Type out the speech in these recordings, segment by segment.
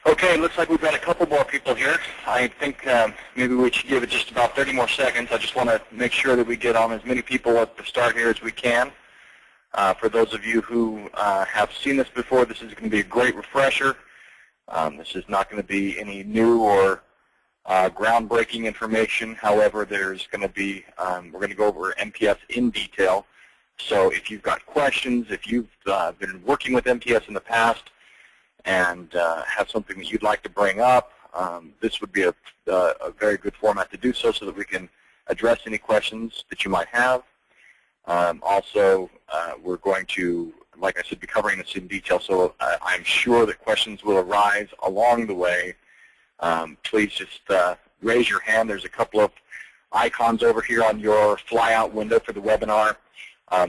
Okay, looks like we've got a couple more people here. I think maybe we should give it just about 30 more seconds. I just want to make sure that we get on as many people at the start here as we can. For those of you who have seen this before, this is going to be a great refresher. This is not going to be any new or groundbreaking information. However, there's going to be, we're going to go over MPS in detail. So if you've got questions, if you've been working with MPS in the past and have something that you'd like to bring up, this would be a very good format to do so that we can address any questions that you might have. Also, we're going to, like I said, be covering this in detail, so I'm sure that questions will arise along the way. Please just raise your hand. There's a couple of icons over here on your flyout window for the webinar.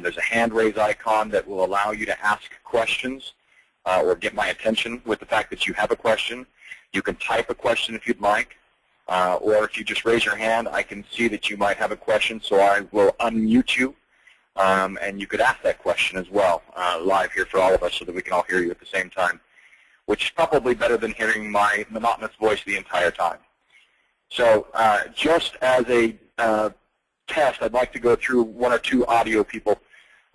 There's a hand raise icon that will allow you to ask questions or get my attention with the fact that you have a question. You can type a question if you'd like, or if you just raise your hand, I can see that you might have a question, so I will unmute you. And you could ask that question as well live here for all of us so that we can all hear you at the same time, which is probably better than hearing my monotonous voice the entire time. So just as a test, I'd like to go through one or two audio people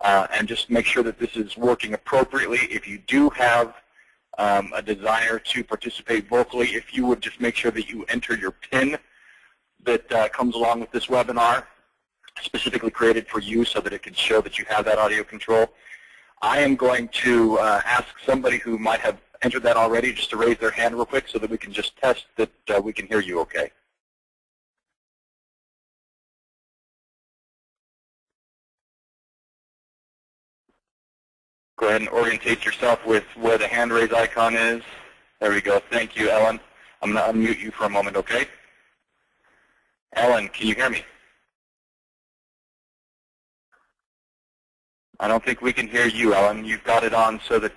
and just make sure that this is working appropriately. If you do have a desire to participate vocally, if you would just make sure that you enter your PIN that comes along with this webinar, specifically created for you so that it can show that you have that audio control. I am going to ask somebody who might have entered that already just to raise their hand real quick so that we can just test that we can hear you okay. Go ahead and orientate yourself with where the hand raise icon is. There we go. Thank you, Ellen. I'm going to unmute you for a moment, okay? Ellen, can you hear me? I don't think we can hear you, Ellen. You've got it on so that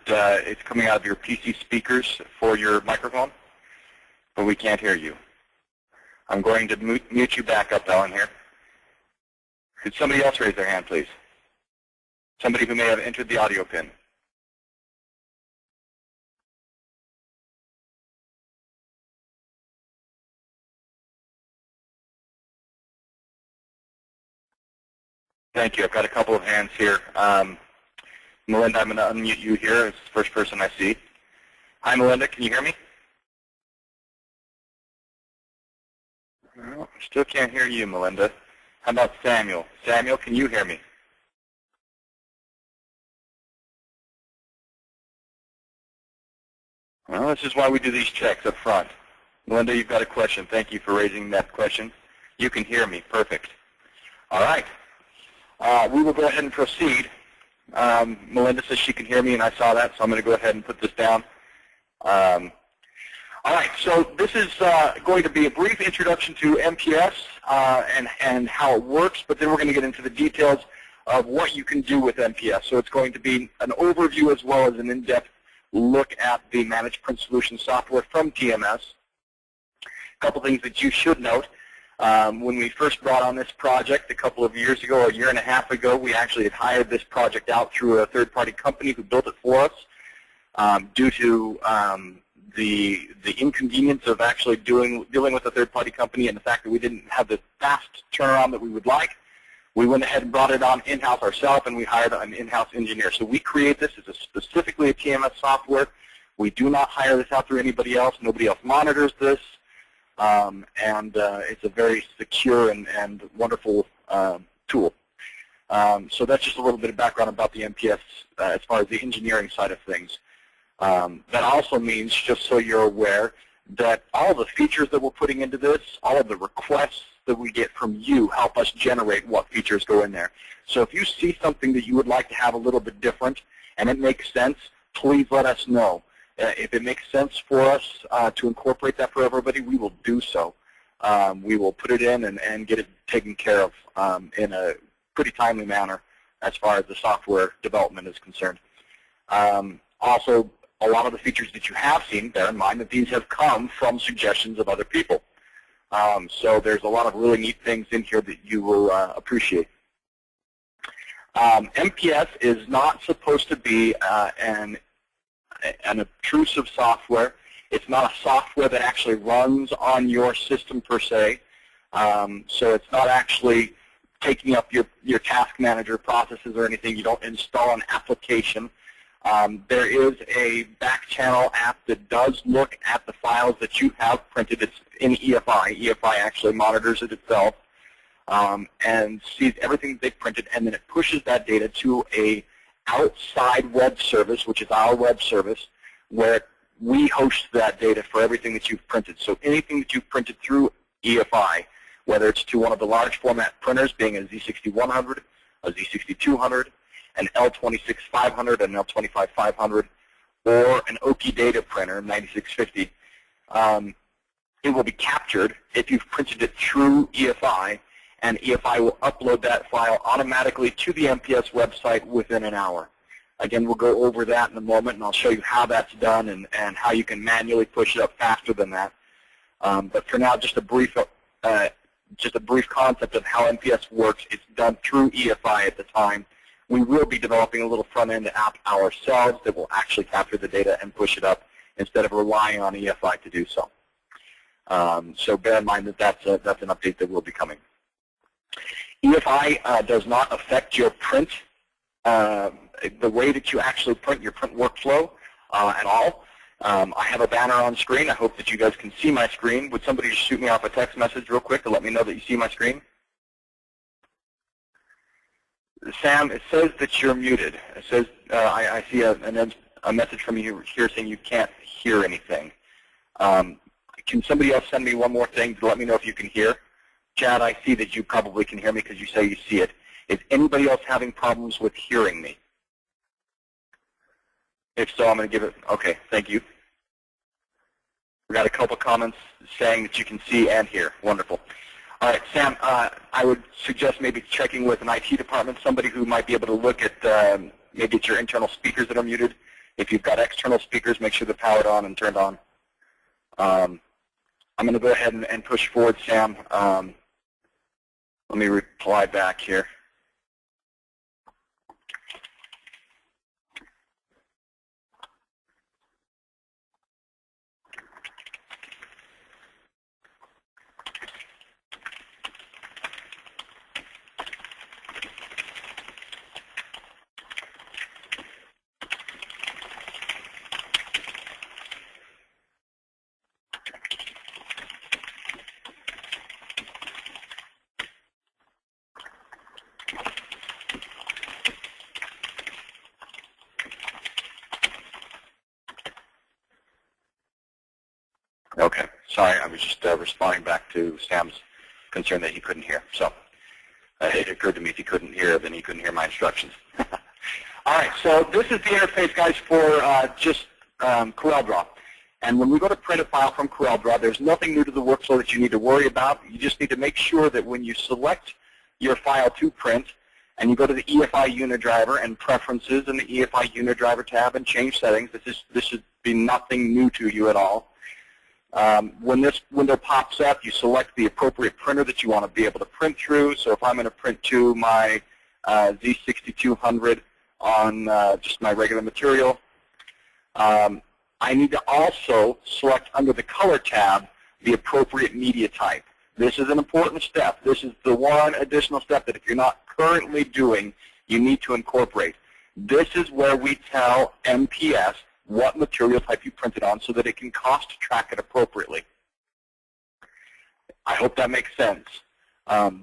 it's coming out of your PC speakers for your microphone, but we can't hear you. I'm going to mute you back up, Ellen, here. Could somebody else raise their hand, please? Somebody who may have entered the audio pin. Thank you. I've got a couple of hands here. Melinda, I'm going to unmute you here. It's the first person I see. Hi, Melinda. Can you hear me? No, still can't hear you, Melinda. How about Samuel? Samuel, can you hear me? Well, this is why we do these checks up front. Melinda, you've got a question. Thank you for raising that question. You can hear me. Perfect. All right. We will go ahead and proceed. Melinda says she can hear me, and I saw that, so I'm going to go ahead and put this down. All right, so this is going to be a brief introduction to MPS and how it works, but then we're going to get into the details of what you can do with MPS. So it's going to be an overview as well as an in-depth look at the Managed Print Solution software from TMS. A couple things that you should note. When we first brought on this project a couple of years ago, a year and a half ago, we actually had hired this project out through a third-party company who built it for us. Due to the inconvenience of actually dealing with a third-party company and the fact that we didn't have the fast turnaround that we would like, we went ahead and brought it on in-house ourselves, and we hired an in-house engineer. So we create this as specifically a TMS software. We do not hire this out through anybody else. Nobody else monitors this. And it's a very secure and wonderful tool. So that's just a little bit of background about the MPS as far as the engineering side of things. That also means, just so you're aware, that all the features that we're putting into this, all of the requests that we get from you help us generate what features go in there. So if you see something that you would like to have a little bit different and it makes sense, please let us know. If it makes sense for us to incorporate that for everybody, we will do so. We will put it in and get it taken care of in a pretty timely manner as far as the software development is concerned. Also, a lot of the features that you have seen, bear in mind that these have come from suggestions of other people. So there's a lot of really neat things in here that you will appreciate. MPS is not supposed to be an obtrusive software. It's not a software that actually runs on your system per se, so it's not actually taking up your task manager processes or anything. You don't install an application. There is a back channel app that does look at the files that you have printed. It's in EFI. EFI actually monitors it itself and sees everything they've printed, and then it pushes that data to a outside web service, which is our web service, where we host that data for everything that you've printed. So anything that you've printed through EFI, whether it's to one of the large format printers, being a Z6100, a Z6200, an L26500, an L25500, or an Oki data printer, 9650, it will be captured if you've printed it through EFI, and EFI will upload that file automatically to the MPS website within an hour. Again, we'll go over that in a moment, and I'll show you how that's done and how you can manually push it up faster than that. But for now, just a brief concept of how MPS works. It's done through EFI at the time. We will be developing a little front-end app ourselves that will actually capture the data and push it up instead of relying on EFI to do so. So bear in mind that that's an update that will be coming. EFI does not affect your print, the way that you actually print your print workflow at all. I have a banner on screen. I hope that you guys can see my screen. Would somebody just shoot me off a text message real quick to let me know that you see my screen? Sam, it says that you're muted. It says I see a message from you here saying you can't hear anything. Can somebody else send me one more thing to let me know if you can hear? Chad, I see that you probably can hear me because you say you see it. Is anybody else having problems with hearing me? If so, I'm going to give it, okay, thank you. We got a couple comments saying that you can see and hear. Wonderful. All right, Sam, I would suggest maybe checking with an IT department, somebody who might be able to look at maybe it's your internal speakers that are muted. If you've got external speakers, make sure they're powered on and turned on. I'm going to go ahead and push forward, Sam. Let me reply back here. Okay, sorry, I was just responding back to Sam's concern that he couldn't hear. So it occurred to me if he couldn't hear, then he couldn't hear my instructions. All right, so this is the interface, guys, for just CorelDRAW. And when we go to print a file from CorelDRAW, there's nothing new to the workflow that you need to worry about. You just need to make sure that when you select your file to print, and you go to the EFI unit driver and preferences in the EFI unit driver tab and change settings, this should be nothing new to you at all. When this window pops up, you select the appropriate printer that you want to be able to print through. So if I'm going to print to my Z6200 on just my regular material, I need to also select under the color tab the appropriate media type. This is an important step. This is the one additional step that if you're not currently doing, you need to incorporate. This is where we tell MPS what material type you printed on so that it can cost track it appropriately. I hope that makes sense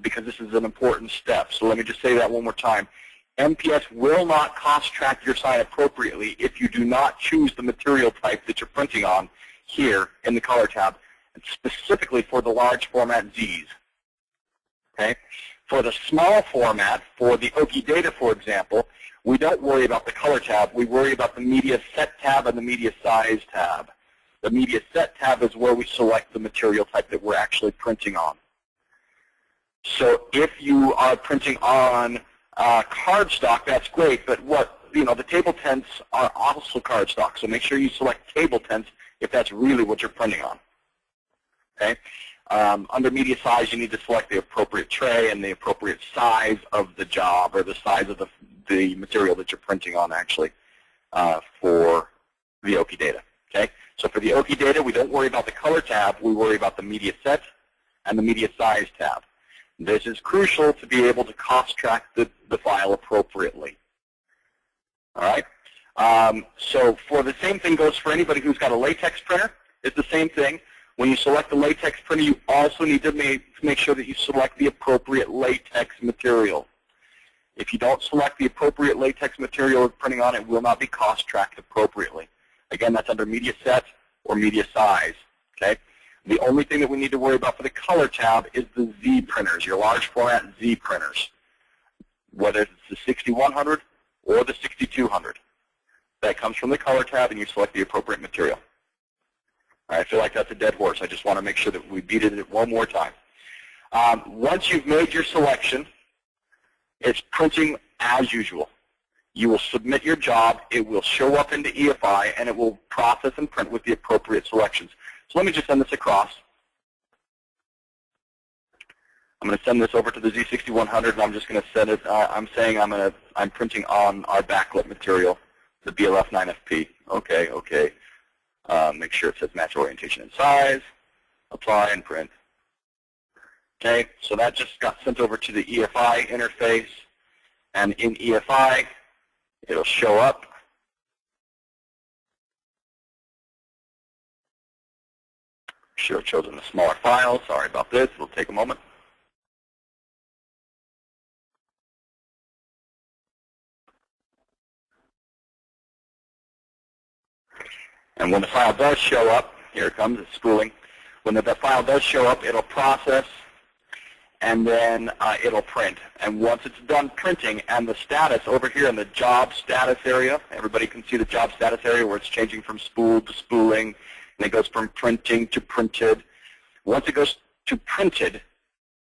because this is an important step. So let me just say that one more time. MPS will not cost track your sign appropriately if you do not choose the material type that you're printing on here in the color tab, and specifically for the large format Zs. Okay? For the small format, for the Oki data, for example, we don't worry about the color tab. We worry about the media set tab and the media size tab. The media set tab is where we select the material type that we're actually printing on. So if you are printing on cardstock, that's great, but the table tents are also cardstock, so make sure you select table tents if that's really what you're printing on. Okay? Under media size, you need to select the appropriate tray and the appropriate size of the job or the size of the material that you're printing on actually for the Oki data. Okay? So for the OK data, we don't worry about the color tab. We worry about the media set and the media size tab. This is crucial to be able to cost track the file appropriately. All right. So for the same thing goes for anybody who's got a latex printer. It's the same thing. When you select the latex printer, you also need to make sure that you select the appropriate latex material. If you don't select the appropriate latex material printing on, it will not be cost tracked appropriately. Again, that's under media set or media size. Okay. The only thing that we need to worry about for the color tab is the Z printers, your large format Z printers, whether it's the 6100 or the 6200. That comes from the color tab, and you select the appropriate material. I feel like that's a dead horse. I just want to make sure that we beat it one more time. Once you've made your selection, it's printing as usual. You will submit your job. It will show up into EFI, and it will process and print with the appropriate selections. So let me just send this across. I'm going to send this over to the Z6100, and I'm just going to send it. I'm saying I'm printing on our backlit material, the BLF 9FP. Okay, okay. Make sure it says match orientation and size. Apply and print. Okay, so that just got sent over to the EFI interface, and in EFI, it'll show up. Should have chosen a smaller file. Sorry about this. It'll take a moment. And when the file does show up, here it comes, it's spooling. When the file does show up, it'll process, and then it'll print. And once it's done printing, and the status over here in the job status area, everybody can see the job status area where it's changing from spooled to spooling, and it goes from printing to printed. Once it goes to printed,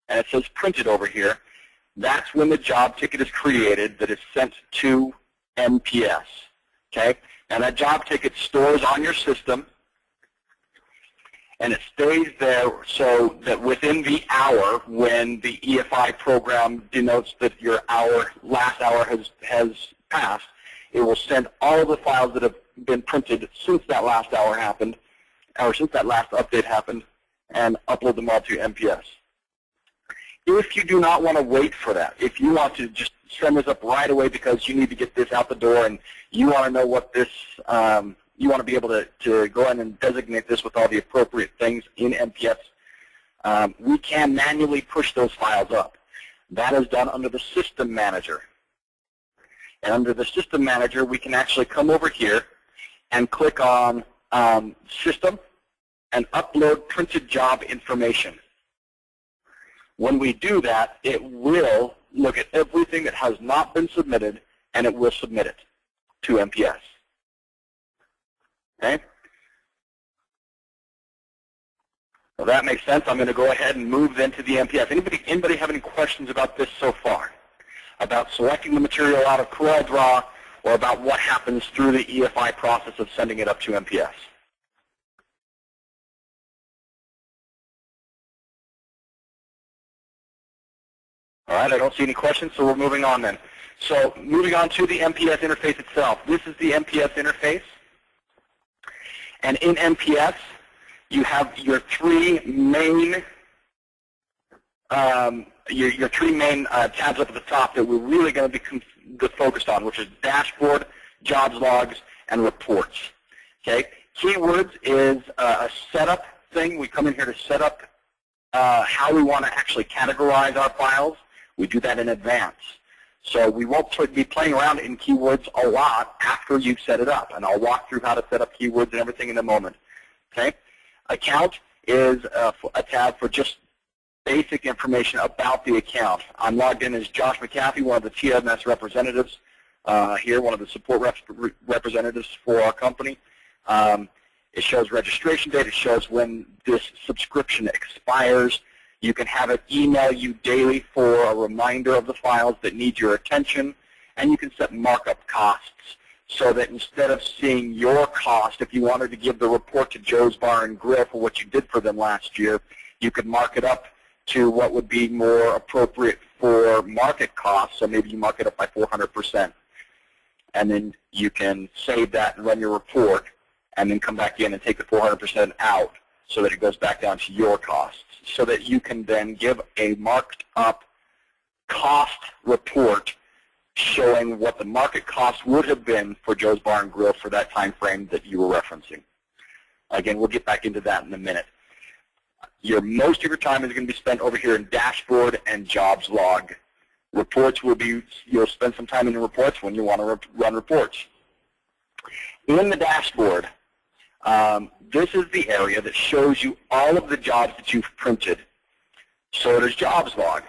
and it says printed over here, that's when the job ticket is created that is sent to MPS. Okay? And that job ticket stores on your system, and it stays there so that within the hour, when the EFI program denotes that your last hour has passed, it will send all of the files that have been printed since that last hour happened, or since that last update happened, and upload them all to MPS. If you do not want to wait for that, if you want to just send this up right away because you need to get this out the door and you want to know what this, you want to be able to go ahead and designate this with all the appropriate things in MPS, we can manually push those files up. That is done under the System Manager. And under the System Manager, we can actually come over here and click on System and upload printed job information. When we do that, it will look at everything that has not been submitted, and it will submit it to MPS. Okay? Well, that makes sense. I'm going to go ahead and move then to the MPS. Anybody have any questions about this so far? About selecting the material out of CorelDRAW, or about what happens through the EFI process of sending it up to MPS? All right, I don't see any questions, so we're moving on then. So moving on to the MPS interface itself. This is the MPS interface. And in MPS, you have your three main tabs up at the top that we're really going to be focused on, which is dashboard, jobs logs, and reports. Okay, keywords is a setup thing. We come in here to set up how we want to actually categorize our files. We do that in advance. So we won't be playing around in keywords a lot after you've set it up. And I'll walk through how to set up keywords and everything in a moment. Okay? Account is a tab for just basic information about the account. I'm logged in as Josh McAfee, one of the TMS representatives here, one of the support representatives for our company. It shows registration date. It shows when this subscription expires. You can have it email you daily for a reminder of the files that need your attention, and you can set markup costs so that instead of seeing your cost, if you wanted to give the report to Joe's Bar and Grill for what you did for them last year, you could mark it up to what would be more appropriate for market costs, so maybe you mark it up by 400%. And then you can save that and run your report and then come back in and take the 400% out so that it goes back down to your costs, so that you can then give a marked up cost report showing what the market cost would have been for Joe's Bar and Grill for that time frame that you were referencing. Again, we'll get back into that in a minute. Most of your time is going to be spent over here in dashboard and jobs log. Reports will be, you'll spend some time in the reports when you want to run reports. In the dashboard, this is the area that shows you all of the jobs that you've printed. So does jobs log.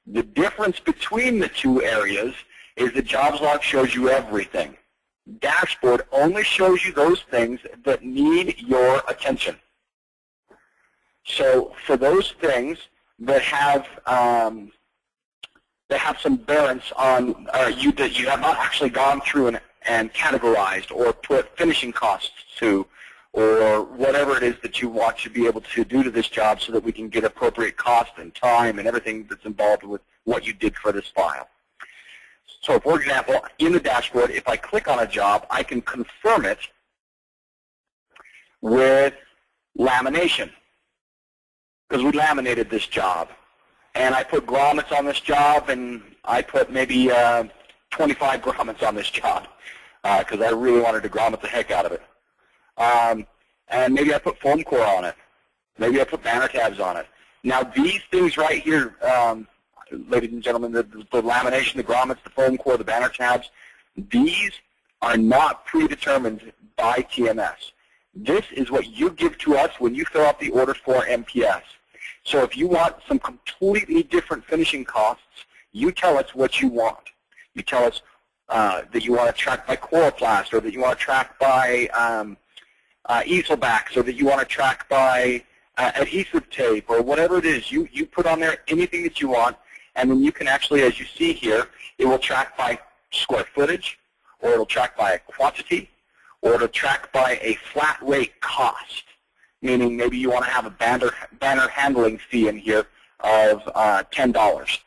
The difference between the two areas is the jobs log shows you everything. Dashboard only shows you those things that need your attention. So for those things that have some bearance on that you have not actually gone through and categorized or put finishing costs to, or whatever it is that you want to be able to do to this job so that we can get appropriate cost and time and everything that's involved with what you did for this file. So for example, in the dashboard, if I click on a job, I can confirm it with lamination, because we laminated this job. And I put grommets on this job, and I put maybe 25 grommets on this job because I really wanted to grommet the heck out of it. And maybe I put foam core on it. Maybe I put banner tabs on it. Now these things right here, ladies and gentlemen, the lamination, the grommets, the foam core, the banner tabs, these are not predetermined by TMS. This is what you give to us when you fill out the order for MPS. So if you want some completely different finishing costs, you tell us what you want. You tell us that you want to track by chloroplast, or that you want to track by easel backs, or that you want to track by adhesive tape, or whatever it is. You put on there anything that you want, and then you can actually, as you see here, it will track by square footage, or it will track by a quantity, or it will track by a flat rate cost, meaning maybe you want to have a banner handling fee in here of $10.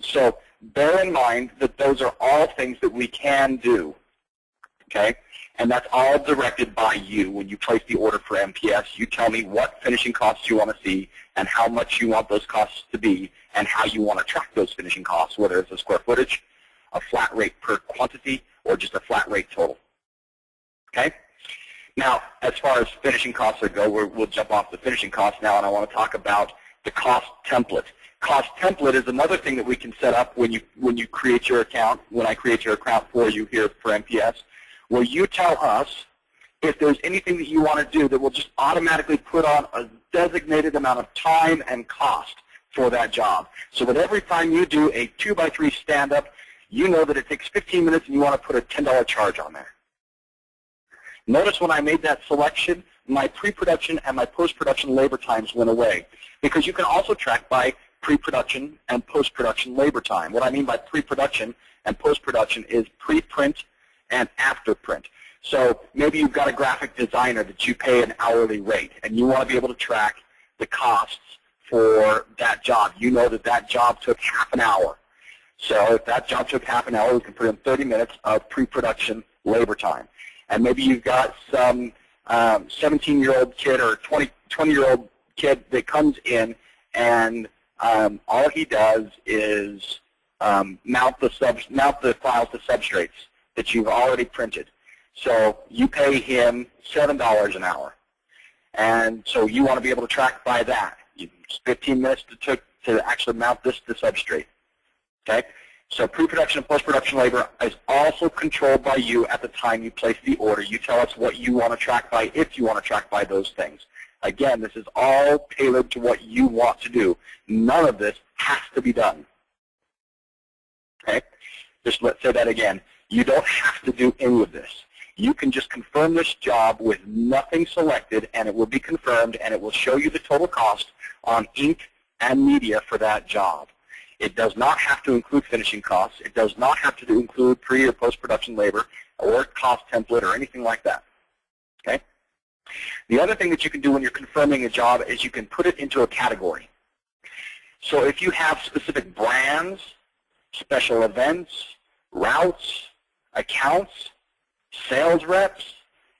So bear in mind that those are all things that we can do, okay? And that's all directed by you. When you place the order for MPS, you tell me what finishing costs you want to see and how much you want those costs to be and how you want to track those finishing costs, whether it's a square footage, a flat rate per quantity, or just a flat rate total, okay? Now, as far as finishing costs go, we'll jump off the finishing costs now, and I want to talk about the cost template. Cost template is another thing that we can set up when you create your account, when I create your account for you here for MPS, where you tell us if there's anything that you want to do that will just automatically put on a designated amount of time and cost for that job. So that every time you do a 2x3 stand-up, you know that it takes 15 minutes and you want to put a $10 charge on there. Notice when I made that selection, my pre-production and my post-production labor times went away, because you can also track by pre-production and post-production labor time. What I mean by pre-production and post-production is pre-print and after print. So maybe you've got a graphic designer that you pay an hourly rate, and you want to be able to track the costs for that job. You know that that job took half an hour. So if that job took half an hour, we can put in 30 minutes of pre-production labor time. And maybe you've got some 17-year-old kid or 20-year-old kid that comes in, and all he does is mount the files to substrates that you've already printed. So you pay him $7 an hour, and so you want to be able to track by that. It's 15 minutes to actually mount this to substrate. Okay. So pre-production and post-production labor is also controlled by you at the time you place the order. You tell us what you want to track by, if you want to track by those things. Again, this is all tailored to what you want to do. None of this has to be done. Okay? Just let's say that again. You don't have to do any of this. You can just confirm this job with nothing selected, and it will be confirmed, and it will show you the total cost on ink and media for that job. It does not have to include finishing costs. It does not have to include pre- or post-production labor or cost template or anything like that. Okay? The other thing that you can do when you're confirming a job is you can put it into a category. So if you have specific brands, special events, routes, accounts, sales reps,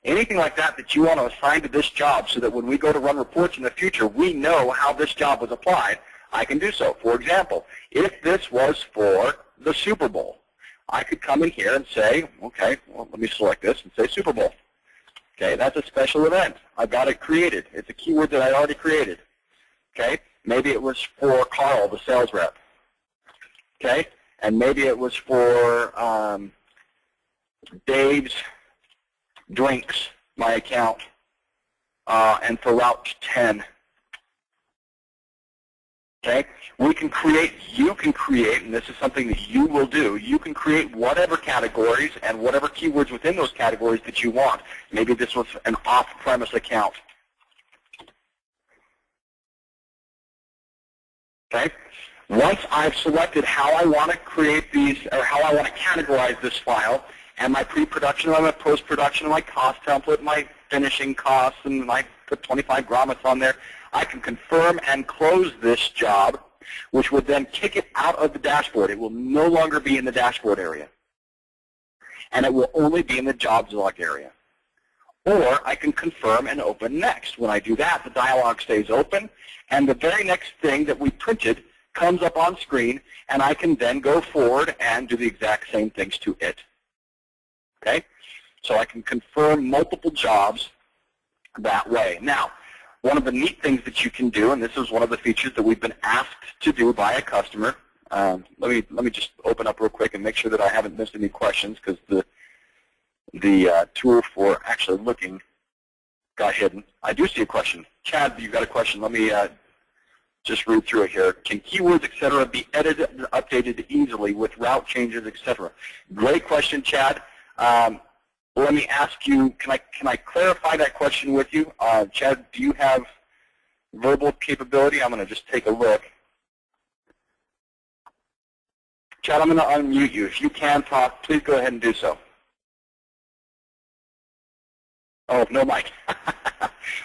anything like that that you want to assign to this job so that when we go to run reports in the future, we know how this job was applied, I can do so. For example, if this was for the Super Bowl, I could come in here and say, okay, well, let me select this and say Super Bowl. Okay, that's a special event. I've got it created. It's a keyword that I already created. Okay, maybe it was for Carl, the sales rep. Okay, and maybe it was for Dave's Drinks, my account, and for Route 10. Okay, we can create, you can create, and this is something that you will do, you can create whatever categories and whatever keywords within those categories that you want. Maybe this was an off-premise account. Okay, once I've selected how I want to create these, or how I want to categorize this file, and my pre-production, my post-production, my cost template, my finishing costs, and I put 25 grommets on there, I can confirm and close this job, which would then kick it out of the dashboard. It will no longer be in the dashboard area, and it will only be in the jobs log area. Or I can confirm and open next. When I do that, the dialog stays open, and the very next thing that we printed comes up on screen, and I can then go forward and do the exact same things to it. Okay? So I can confirm multiple jobs that way. Now, one of the neat things that you can do, and this is one of the features that we've been asked to do by a customer. Let me just open up real quick and make sure that I haven't missed any questions, because the tool for actually looking got hidden. I do see a question. Chad, you got a question. Let me just read through it here. Can keywords, etc., be edited and updated easily with route changes, etc.? Great question, Chad. Let me ask you, can I clarify that question with you? Chad, do you have verbal capability? I'm going to just take a look. Chad, I'm going to unmute you. If you can talk, please go ahead and do so. Oh, no mic.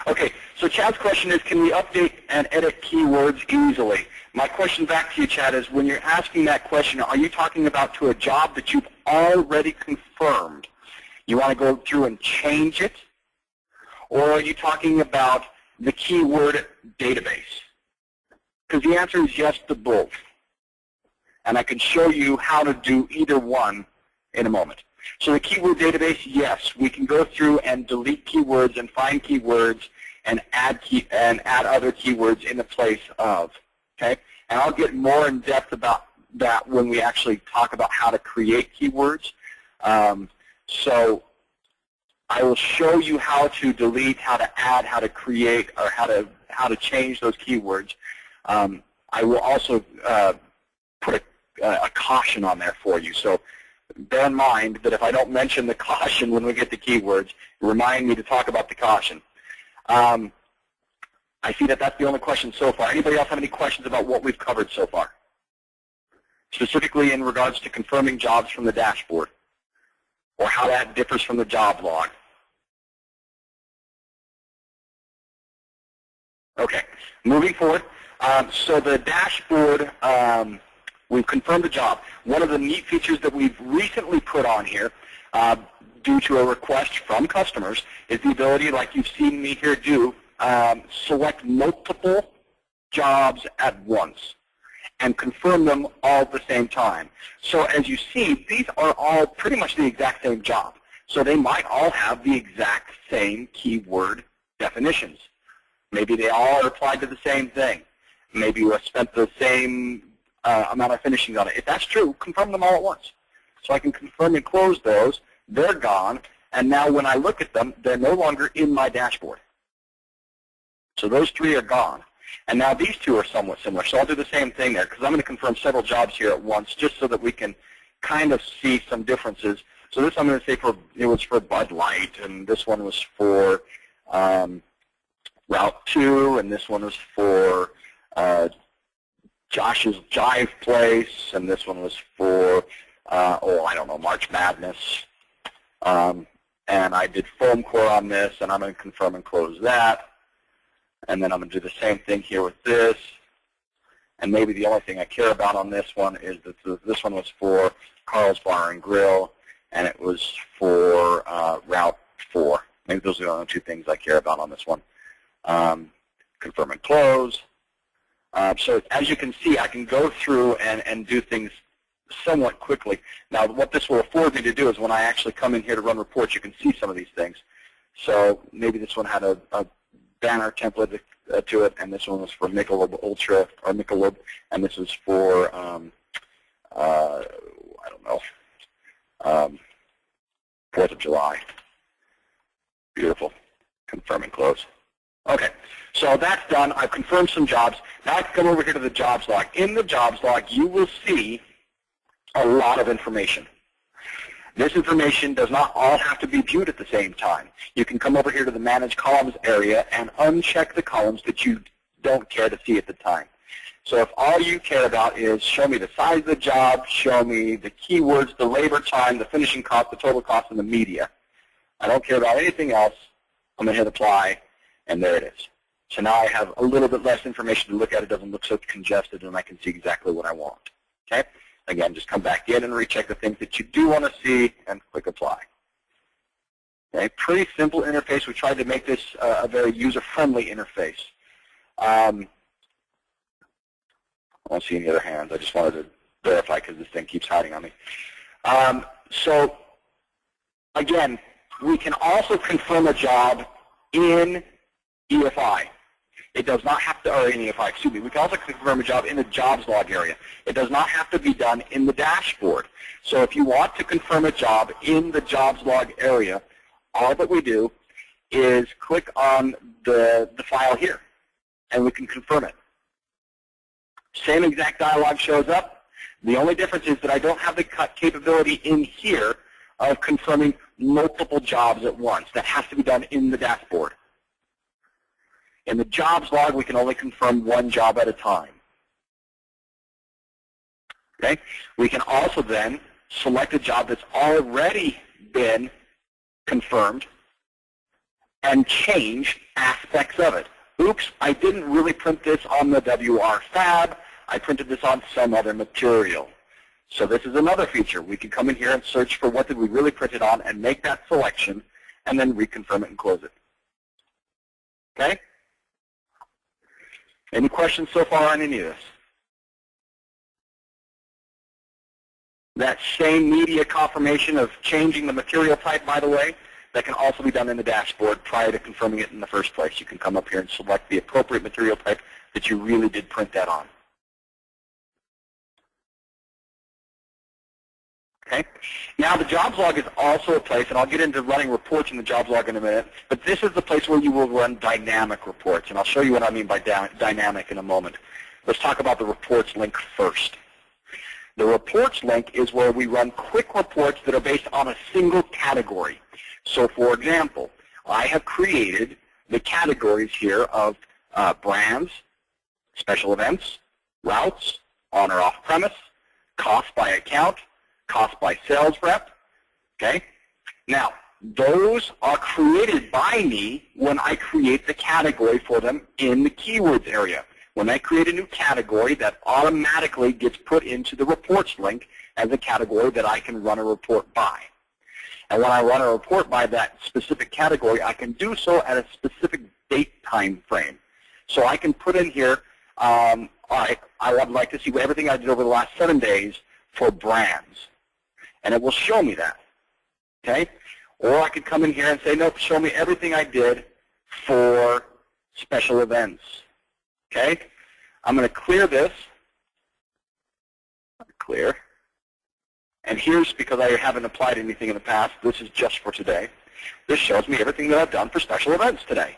Okay, so Chad's question is, can we update and edit keywords easily? My question back to you, Chad, is when you're asking that question, are you talking about to a job that you've already confirmed? You want to go through and change it? Or are you talking about the keyword database? Because the answer is yes to both. And I can show you how to do either one in a moment. So the keyword database, yes, we can go through and delete keywords and find keywords and add other keywords in the place of. Okay? And I'll get more in depth about that when we actually talk about how to create keywords. So I will show you how to delete, how to add, how to create, or how to change those keywords. I will also put a caution on there for you. So bear in mind that if I don't mention the caution when we get to keywords, remind me to talk about the caution. I see that that's the only question so far. Anybody else have any questions about what we've covered so far? Specifically in regards to confirming jobs from the dashboard, or how that differs from the job log. Okay, moving forward. So the dashboard, we've confirmed the job. One of the neat features that we've recently put on here, due to a request from customers, is the ability, like you've seen me here do, select multiple jobs at once and confirm them all at the same time. So as you see, these are all pretty much the exact same job. So they might all have the exact same keyword definitions. Maybe they all are applied to the same thing. Maybe we spent the same amount of finishings on it. If that's true, confirm them all at once. So I can confirm and close those. They're gone. And now when I look at them, they're no longer in my dashboard. So those three are gone. And now these two are somewhat similar. So I'll do the same thing there, because I'm going to confirm several jobs here at once just so that we can kind of see some differences. So this I'm going to say it was for Bud Light, and this one was for Route 2, and this one was for Josh's Jive Place, and this one was for, I don't know, March Madness. And I did foam core on this, and I'm going to confirm and close that. And then I'm going to do the same thing here with this. And maybe the only thing I care about on this one is that this one was for Carl's Bar and Grill, and it was for Route 4. Maybe those are the only two things I care about on this one. Confirm and close. So as you can see, I can go through and do things somewhat quickly. Now, what this will afford me to do is when I actually come in here to run reports, you can see some of these things. So maybe this one had a banner template to it, and this one was for Michelob Ultra, or Michelob, and this is for, I don't know, 4th of July. Beautiful. Confirm and close. Okay, so that's done. I've confirmed some jobs. Now I can come over here to the jobs log. In the jobs log, you will see a lot of information. This information does not all have to be viewed at the same time. You can come over here to the Manage Columns area and uncheck the columns that you don't care to see at the time. So if all you care about is show me the size of the job, show me the keywords, the labor time, the finishing cost, the total cost, and the media, I don't care about anything else, I'm going to hit Apply, and there it is. So now I have a little bit less information to look at. It doesn't look so congested, and I can see exactly what I want. Okay? Again, just come back in and recheck the things that you do want to see and click Apply. Okay? Pretty simple interface. We tried to make this a very user-friendly interface. I don't see any other hands. I just wanted to verify because this thing keeps hiding on me. So, again, we can also confirm a job in EFI. It does not have to, or in EFI, excuse me. We can also confirm a job in the jobs log area. It does not have to be done in the dashboard. So if you want to confirm a job in the jobs log area, all that we do is click on the file here, and we can confirm it. Same exact dialog shows up. The only difference is that I don't have the capability in here of confirming multiple jobs at once. That has to be done in the dashboard. In the jobs log, we can only confirm one job at a time. Okay? We can also then select a job that's already been confirmed and change aspects of it. Oops, I didn't really print this on the WR fab. I printed this on some other material. So this is another feature. We can come in here and search for what did we really print it on and make that selection and then reconfirm it and close it. Okay? Any questions so far on any of this? That same media confirmation of changing the material type, by the way, that can also be done in the dashboard prior to confirming it in the first place. You can come up here and select the appropriate material type that you really did print that on. Okay. Now the jobs log is also a place, and I'll get into running reports in the jobs log in a minute, but this is the place where you will run dynamic reports, and I'll show you what I mean by dynamic in a moment. Let's talk about the reports link first. The reports link is where we run quick reports that are based on a single category. So for example, I have created the categories here of brands, special events, routes, on or off premise, cost by account, cost by sales rep, okay? Now, those are created by me when I create the category for them in the keywords area. When I create a new category, that automatically gets put into the reports link as a category that I can run a report by. And when I run a report by that specific category, I can do so at a specific date time frame. So I can put in here, I would like to see everything I did over the last 7 days for brands. And it will show me that, okay? Or I could come in here and say, nope, show me everything I did for special events, okay? I'm going to clear this, clear. And here's, because I haven't applied anything in the past, this is just for today. This shows me everything that I've done for special events today.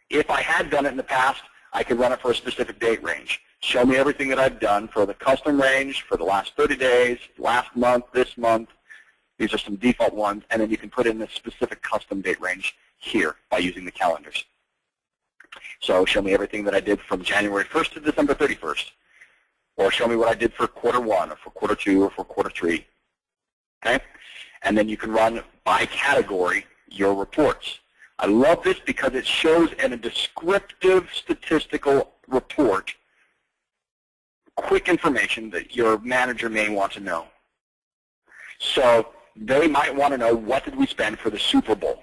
If I had done it in the past, I could run it for a specific date range. Show me everything that I've done for the custom range, for the last 30 days, last month, this month. These are some default ones, and then you can put in the specific custom date range here by using the calendars. So show me everything that I did from January 1st to December 31st. Or show me what I did for quarter 1 or for quarter 2 or for quarter 3. Okay? And then you can run by category your reports. I love this because it shows in a descriptive statistical report quick information that your manager may want to know. So they might want to know, what did we spend for the Super Bowl?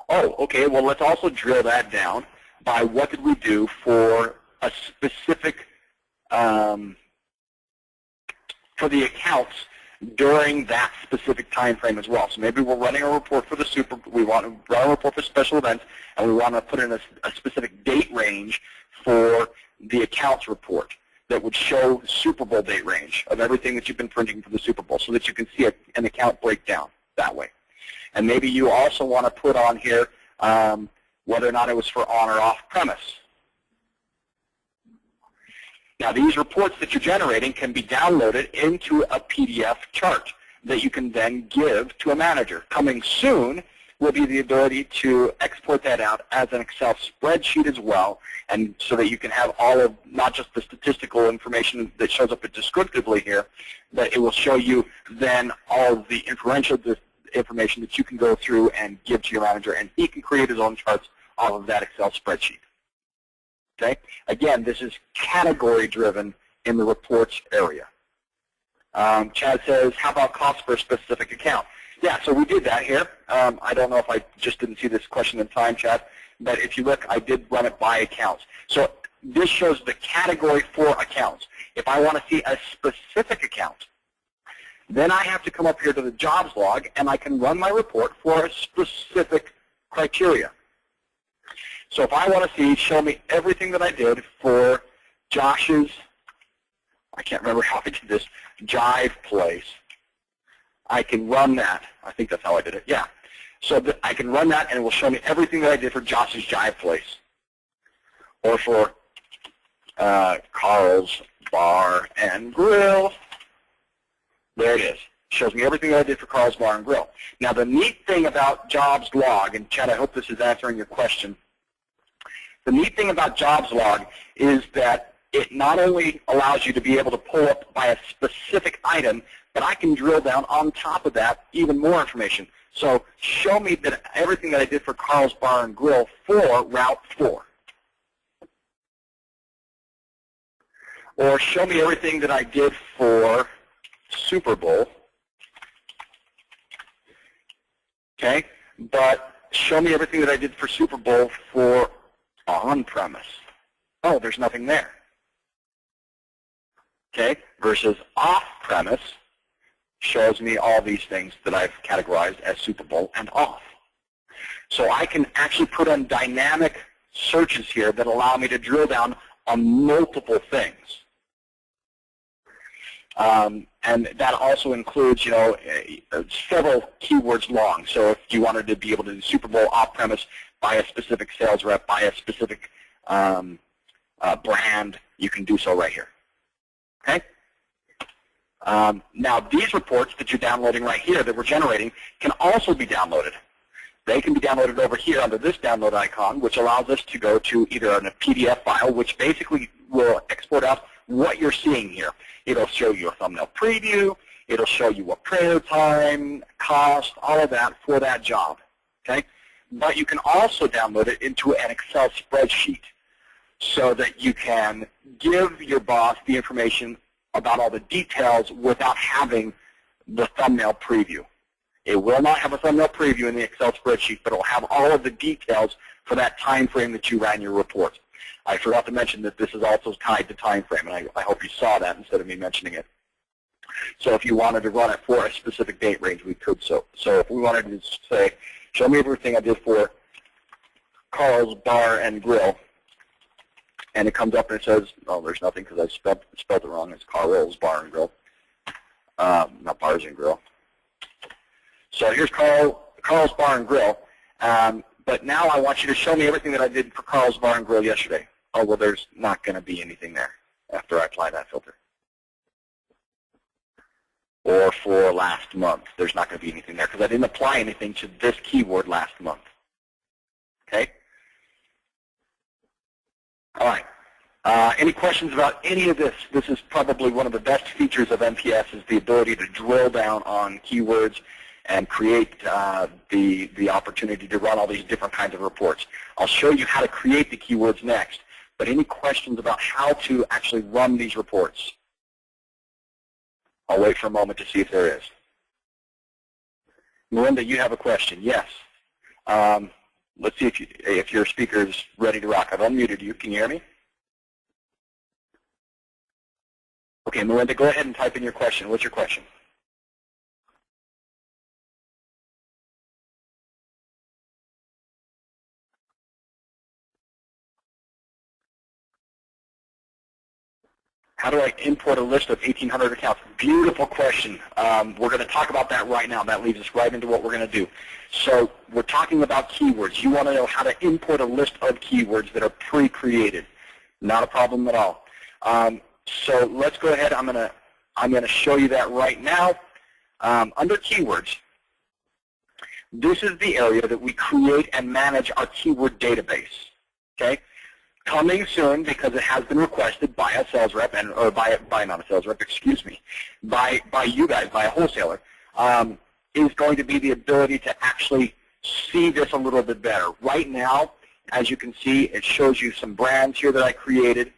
Oh, okay, well, let's also drill that down by what did we do for a specific, for the accounts during that specific time frame as well. So maybe we're running a report for the we want to run a report for special events, and we want to put in a specific date range for the accounts report that would show the Super Bowl date range of everything that you've been printing for the Super Bowl so that you can see an account breakdown that way. And maybe you also want to put on here whether or not it was for on or off premise. Now, these reports that you're generating can be downloaded into a PDF chart that you can then give to a manager. Coming soon will be the ability to export that out as an Excel spreadsheet as well, and so that you can have all of, not just the statistical information that shows up descriptively here, but it will show you then all of the inferential information that you can go through and give to your manager, and he can create his own charts off of that Excel spreadsheet. Okay? Again, this is category-driven in the reports area. Chad says, how about cost for a specific account? Yeah, so we did that here. I don't know if I just didn't see this question in time, Chad, but if you look, I did run it by accounts. So this shows the category for accounts. If I want to see a specific account, then I have to come up here to the jobs log, and I can run my report for a specific criteria. So if I want to see, show me everything that I did for Josh's, I can't remember how I did this, Jive Place, I can run that. I think that's how I did it. Yeah. So I can run that, and it will show me everything that I did for Josh's Jive Place, or for Carl's Bar and Grill. There it is. Shows me everything that I did for Carl's Bar and Grill. Now, the neat thing about jobs log, and Chad, I hope this is answering your question. The neat thing about jobs log is that it not only allows you to be able to pull up by a specific item, but I can drill down on top of that even more information. So show me that everything that I did for Carl's Bar and Grill for Route 4. Or show me everything that I did for Super Bowl. Okay? But show me everything that I did for Super Bowl for on-premise. Oh, there's nothing there. Okay? Versus off-premise shows me all these things that I've categorized as Super Bowl and off. So I can actually put on dynamic searches here that allow me to drill down on multiple things. And that also includes, you know, several keywords long. So if you wanted to be able to do Super Bowl off-premise by a specific sales rep, by a specific brand, you can do so right here. Okay? Now, these reports that you're downloading right here that we're generating can also be downloaded. They can be downloaded over here under this download icon, which allows us to go to either a PDF file, which basically will export out what you're seeing here. It'll show you a thumbnail preview. It'll show you what prayer time, cost, all of that for that job. Okay? But you can also download it into an Excel spreadsheet so that you can give your boss the information about all the details without having the thumbnail preview. It will not have a thumbnail preview in the Excel spreadsheet, but it will have all of the details for that time frame that you ran your report. I forgot to mention that this is also tied to time frame, and I hope you saw that instead of me mentioning it. So if you wanted to run it for a specific date range, we could so. So if we wanted to say, show me everything I did for Carl's Bar and Grill, and it comes up and it says, oh, there's nothing because I spelled it wrong. It's Carl's Bar and Grill, not Bars and Grill. So here's Carl's Bar and Grill, but now I want you to show me everything that I did for Carl's Bar and Grill yesterday. Oh, well, there's not going to be anything there after I apply that filter. Or for last month, there's not going to be anything there because I didn't apply anything to this keyword last month. Okay? All right. Any questions about any of this? This is probably one of the best features of MPS is the ability to drill down on keywords and create the opportunity to run all these different kinds of reports. I'll show you how to create the keywords next, but any questions about how to actually run these reports? I'll wait for a moment to see if there is. Melinda, you have a question. Yes. Let's see if your speaker is ready to rock. I've unmuted you. Can you hear me? Okay, Melinda, go ahead and type in your question. What's your question? How do I import a list of 1,800 accounts? Beautiful question. We're going to talk about that right now. That leads us right into what we're going to do. So we're talking about keywords. You want to know how to import a list of keywords that are pre-created. Not a problem at all. So let's go ahead. I'm going to show you that right now. Under keywords, this is the area that we create and manage our keyword database. Okay. Coming soon, because it has been requested by a sales rep, or by not a sales rep, excuse me, by you guys, by a wholesaler, is going to be the ability to actually see this a little bit better. Right now, as you can see, it shows you some brands here that I created,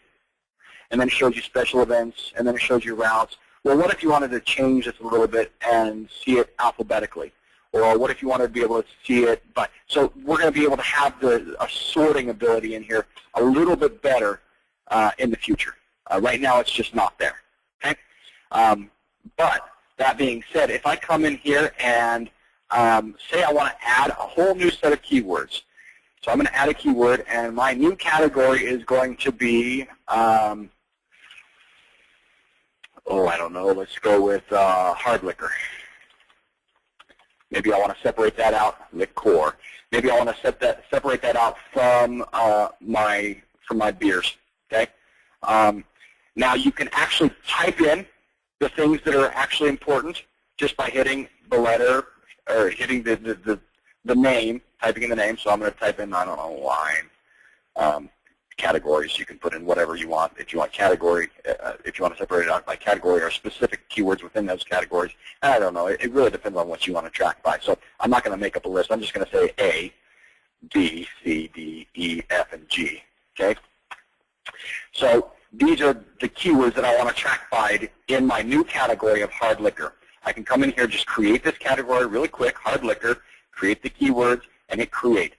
and then it shows you special events, and then it shows you routes. Well, what if you wanted to change this a little bit and see it alphabetically? Or what if you wanted to be able to see it by, so we're going to be able to have a sorting ability in here a little bit better in the future. Right now it's just not there. Okay? But that being said, if I come in here and say I want to add a whole new set of keywords. So I'm going to add a keyword, and my new category is going to be, I don't know, let's go with hard liquor. Maybe I want to separate that out, liquor. Maybe I want to separate that out from my beers. Okay. Now you can actually type in the things that are actually important just by hitting the letter or hitting the name, typing in the name. So I'm going to type in, I don't know, wine. Categories, you can put in whatever you want. If you want category, if you want to separate it out by category or specific keywords within those categories, I don't know. It really depends on what you want to track by. So I'm not going to make up a list. I'm just going to say A, B, C, D, E, F, and G. Okay? So these are the keywords that I want to track by in my new category of hard liquor. I can come in here, just create this category really quick, hard liquor, create the keywords, and hit create.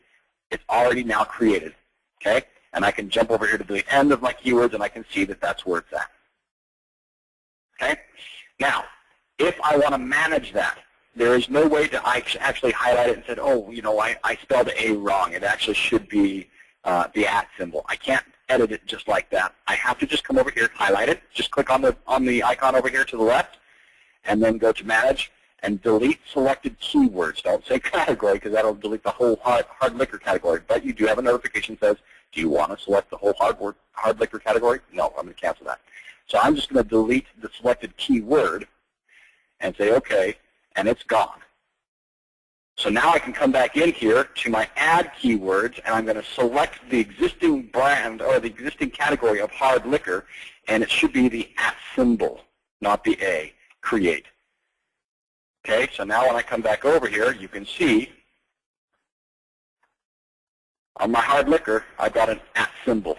It's already now created. Okay? And I can jump over here to the end of my keywords, and I can see that that's where it's at. Okay? Now, if I want to manage that, there is no way to actually highlight it and say, oh, you know, I spelled A wrong. It actually should be the @ symbol. I can't edit it just like that. I have to just come over here, highlight it, just click on the icon over here to the left, and then go to Manage and delete selected keywords. Don't say category, because that'll delete the whole hard liquor category. But you do have a notification that says, do you want to select the whole hard liquor category? No, I'm going to cancel that. So I'm just going to delete the selected keyword and say OK, and it's gone. So now I can come back in here to my add keywords, and I'm going to select the existing brand or the existing category of hard liquor, and it should be the @ symbol, not the A, create. Okay, so now when I come back over here, you can see on my hard liquor, I've got an @ symbol.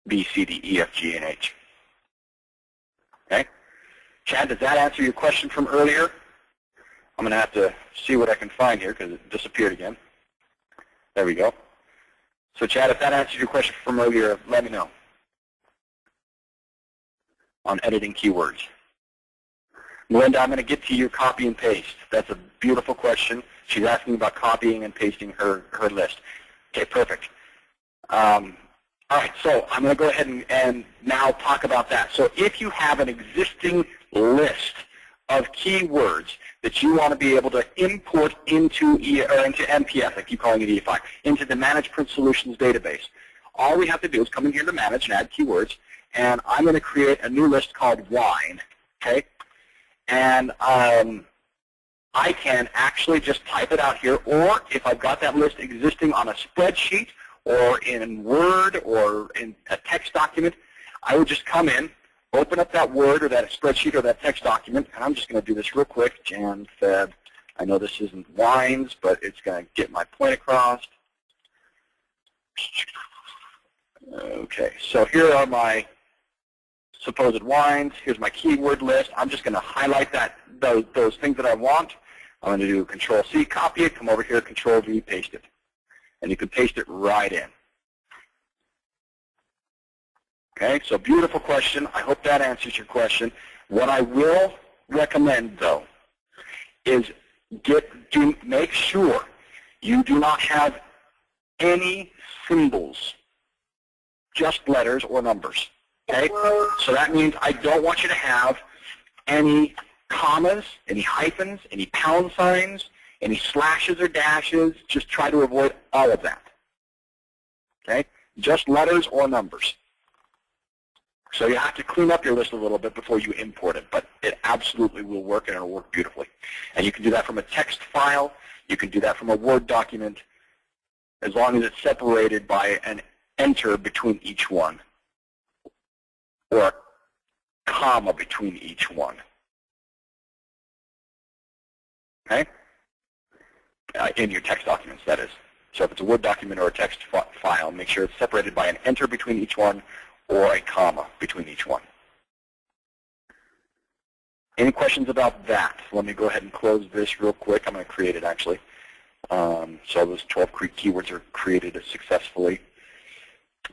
B, C, D, E, F, G, and H. Okay? Chad, does that answer your question from earlier? I'm going to have to see what I can find here because it disappeared again. There we go. So Chad, if that answers your question from earlier, let me know on editing keywords. Melinda, I'm going to get to your copy and paste. That's a beautiful question. She's asking about copying and pasting her list. Okay, perfect. All right, so I'm going to go ahead and now talk about that. So if you have an existing list of keywords that you want to be able to import into MPS, I keep calling it EFI, into the Managed Print Solutions database, all we have to do is come in here to Manage and add keywords, and I'm going to create a new list called wine. Okay? And I can actually just type it out here, or if I've got that list existing on a spreadsheet or in Word or in a text document, I would just come in, open up that Word or that spreadsheet or that text document, and I'm just going to do this real quick, Jan, Feb. I know this isn't wines, but it's going to get my point across. Okay, so here are my supposed wines. Here's my keyword list. I'm just going to highlight those things that I want. I'm going to do Control-C, copy it, come over here, Control-V, paste it. And you can paste it right in. Okay, so beautiful question. I hope that answers your question. What I will recommend, though, is make sure you do not have any symbols, just letters or numbers. Okay, so that means I don't want you to have any commas, any hyphens, any pound signs, any slashes or dashes. Just try to avoid all of that. Okay, just letters or numbers. So you have to clean up your list a little bit before you import it, but it absolutely will work, and it'll work beautifully. And you can do that from a text file. You can do that from a Word document, as long as it's separated by an enter between each one, or a comma between each one. Okay? In your text documents, that is. So if it's a Word document or a text file, make sure it's separated by an enter between each one, or a comma between each one. Any questions about that? Let me go ahead and close this real quick. I'm going to create it, actually. So those 12 keywords are created successfully.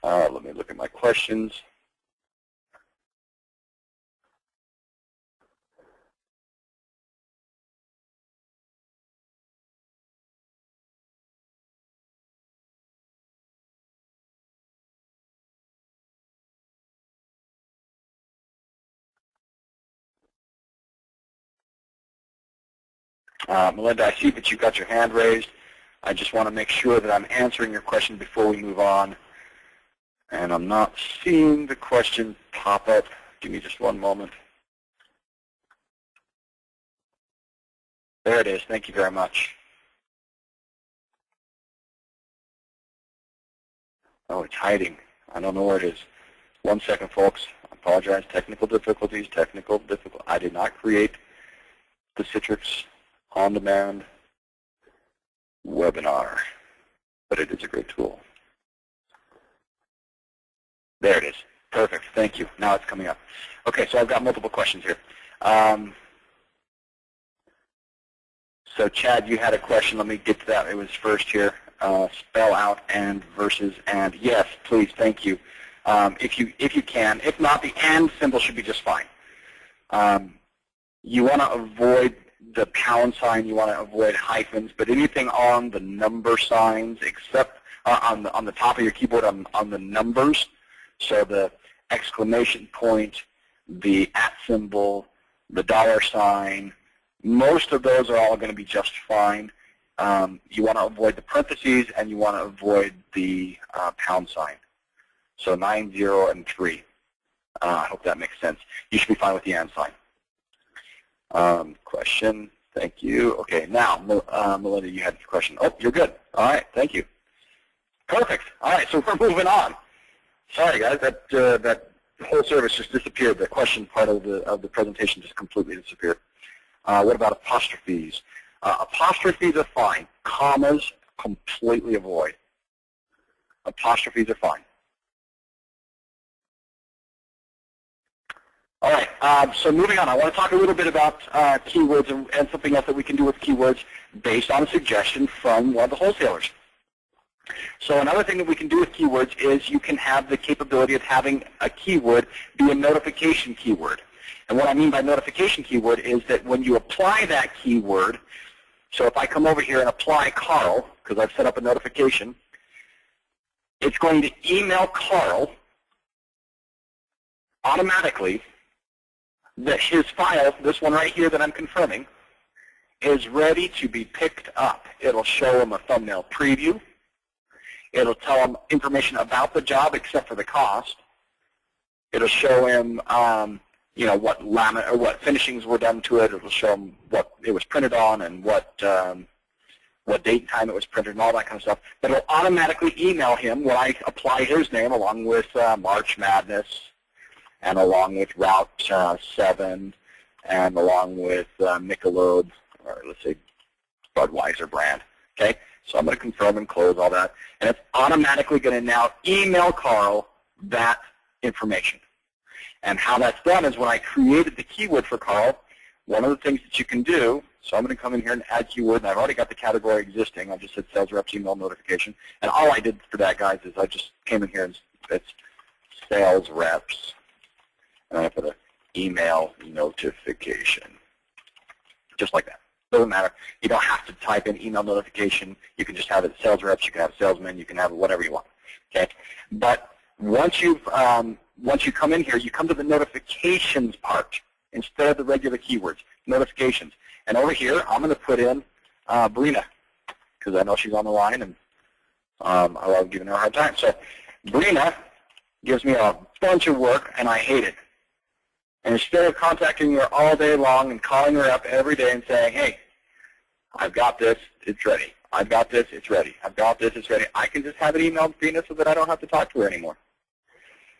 Let me look at my questions. Melinda, I see that you've got your hand raised. I just want to make sure that I'm answering your question before we move on. And I'm not seeing the question pop up. Give me just one moment. There it is. Thank you very much. Oh, it's hiding. I don't know where it is. 1 second, folks. I apologize. Technical difficulties, I did not create the Citrix on-demand webinar, but it is a great tool. There it is. Perfect. Thank you. Now it's coming up. Okay, so I've got multiple questions here. So Chad, you had a question. Let me get to that. It was first here. Spell out and versus and. Yes, please. Thank you. If you can. If not, the and symbol should be just fine. You want to avoid the pound sign. You want to avoid hyphens, but anything on the number signs, except on the top of your keyboard on the numbers. So the exclamation point, the @ symbol, the $sign. Most of those are all going to be just fine. You want to avoid the parentheses, and you want to avoid the pound sign. So 9, 0, and 3. I hope that makes sense. You should be fine with the and sign. Question. Thank you. Okay, now, Melinda, you had a question. Oh, you're good. All right, thank you. Perfect. All right, so we're moving on. Sorry, guys, that whole service just disappeared. The question part of the presentation just completely disappeared. What about apostrophes? Apostrophes are fine. Commas, completely avoid. Apostrophes are fine. All right, so moving on, I want to talk a little bit about keywords and something else that we can do with keywords based on a suggestion from one of the wholesalers. So another thing that we can do with keywords is you can have the capability of having a keyword be a notification keyword. And what I mean by notification keyword is that when you apply that keyword, so if I come over here and apply Carl, because I've set up a notification, it's going to email Carl automatically that his file, this one right here that I'm confirming, is ready to be picked up. It'll show him a thumbnail preview. It'll tell him information about the job except for the cost. It'll show him you know, what finishings were done to it. It'll show him what it was printed on and what date and time it was printed and all that kind of stuff. But it'll automatically email him when I apply his name along with March Madness and along with Route 7 and along with Michelob, or let's say Budweiser brand. Okay, so I'm going to confirm and close all that. And it's automatically going to now email Carl that information. And how that's done is when I created the keyword for Carl, one of the things that you can do, So I'm going to come in here and add keyword, and I've already got the category existing. I just said sales reps email notification. And all I did for that, guys, is I just came in here and it's sales reps. And I put an email notification. Just like that. Doesn't matter. You don't have to type in email notification. You can just have it sales reps. You can have salesmen. You can have whatever you want. Okay. But once you come in here, you come to the notifications part instead of the regular keywords. Notifications. And over here, I'm going to put in Brina, because I know she's on the line, and I love giving her a hard time. So Brina gives me a bunch of work, and I hate it. And instead of contacting her all day long and calling her up every day and saying, hey, I've got this, it's ready. I've got this, it's ready. I've got this, it's ready. I can just have it emailed to Brina so that I don't have to talk to her anymore.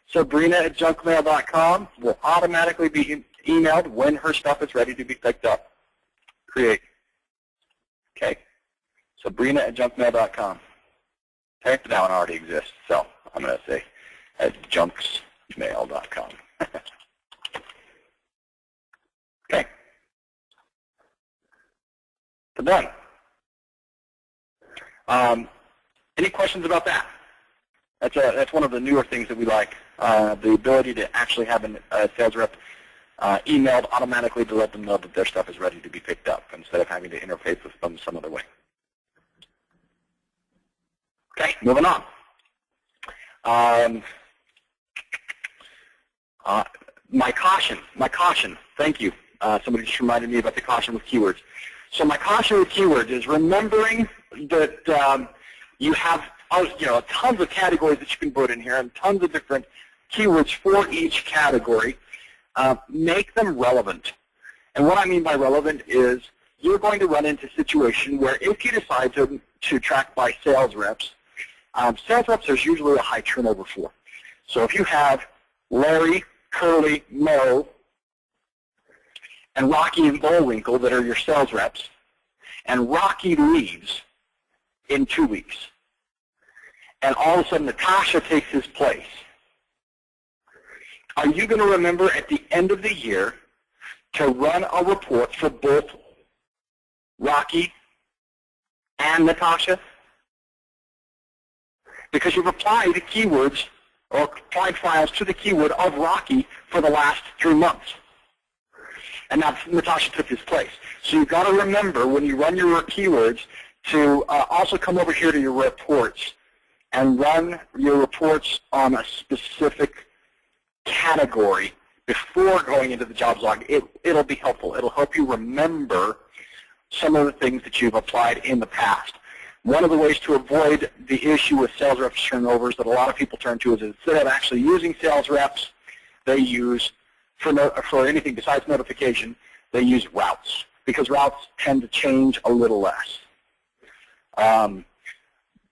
So Brina@junkmail.com will automatically be emailed when her stuff is ready to be picked up. Create. Okay. So Brina@junkmail.com. Okay, that one already exists. So I'm going to say @junksmail.com. Okay. So done. Any questions about that? That's one of the newer things that we like, the ability to actually have a sales rep emailed automatically to let them know that their stuff is ready to be picked up instead of having to interface with them some other way. Okay, moving on. My caution, thank you. Somebody just reminded me about the caution with keywords. So my caution with keywords is remembering that you have tons of categories that you can put in here and tons of different keywords for each category. Make them relevant. And what I mean by relevant is you're going to run into a situation where if you decide to track by sales reps there's usually a high turnover for. So if you have Larry, Curly, Mo, and Rocky and Bullwinkle that are your sales reps, and Rocky leaves in 2 weeks, and all of a sudden Natasha takes his place, are you going to remember at the end of the year to run a report for both Rocky and Natasha? Because you've applied keywords or applied files to the keyword of Rocky for the last 3 months. And now Natasha took his place. So you've got to remember when you run your keywords to also come over here to your reports and run your reports on a specific category before going into the jobs log. It'll be helpful. It'll help you remember some of the things that you've applied in the past. One of the ways to avoid the issue with sales reps turnovers that a lot of people turn to is instead of actually using sales reps, they use, for anything besides notification, they use routes, because routes tend to change a little less.